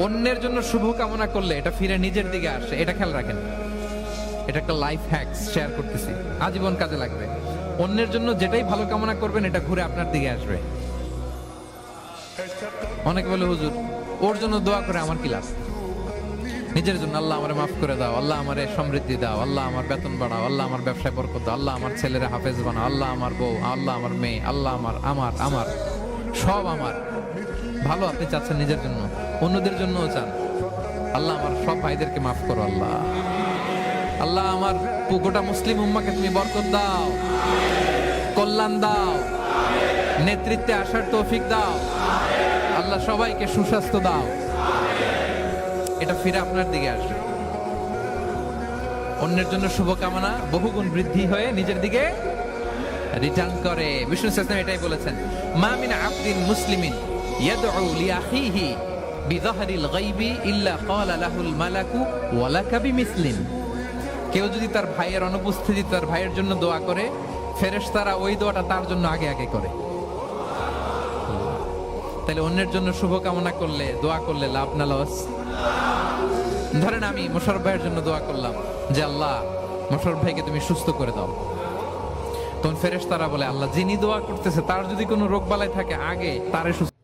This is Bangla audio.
অন্যের জন্য শুভ কামনা করলে এটা ফিরে নিজের দিকে আসে, এটা খেয়াল রাখেন। এটা একটা লাইফ হ্যাকস শেয়ার করতেছি, আজীবন কাজে লাগবে। অন্যের জন্য যেটাই ভালো কামনা করবেন এটা ঘুরে আপনার দিকে আসবে। অনেকে বলে হুজুর ওর জন্য দোয়া করে আমার কি লাভ? নিজের জন্য আল্লাহ আমারে মাফ করে দাও, আল্লাহ আমারে সমৃদ্ধি দাও, আল্লাহ আমার বেতন বাড়াও, আল্লাহ আমার ব্যবসায় বরকত দাও, আল্লাহ আমার ছেলেরা হাফেজ বানাও, আল্লাহ আমার বউ, আল্লাহ আমার মেয়ে, আল্লাহ আমার আমার আমার সব আমার ভালো আপনি চাচ্ছেন নিজের জন্য, অন্যদের জন্যও চান। আল্লাহ আমার সব ভাইদেরকে মাফ করো, আল্লাহ আল্লাহ আমার গোটা মুসলিম উম্মাকে তুমি বরকত দাও, কল্যাণ দাও, নেতৃত্বে আসার তৌফিক দাও, আল্লাহ সবাইকে সুস্বাস্থ্য দাও। এটা ফিরে আপনার দিকে আসবে। অন্যের জন্য শুভকামনা বহুগুণ বৃদ্ধি হয়ে নিজের দিকে রিটার্ন করে। বিষ্ণু সাল্লাল্লাহু এটাই বলেছেন, মা মিন আবদিন মুসলিমিন ইয়াদউ লিআখিহি বিযাহরিল গায়বি ইল্লা ক্বালা লাহুল মালাকু ওয়া লাকা বিমিসলিন। কেউ যদি তার ভাইয়ের অনুপস্থিতিতে তার ভাইয়ের জন্য দোয়া করে, ফেরেশতারা ওই দোয়াটা তার জন্য আগে আগে করে। তাহলে অন্যের জন্য শুভকামনা করলে, দোয়া করলে লাভ না লস? ধরেন আমি মোশাররফ ভাইয়ের জন্য দোয়া করলাম যে আল্লাহ মোশাররফ ভাইকে তুমি সুস্থ করে দাও, তখন ফেরেশতারা বলে আল্লাহ যিনি দোয়া করতেছে তার যদি কোনো রোগ বালাই থাকে আগে তারে সুস্থ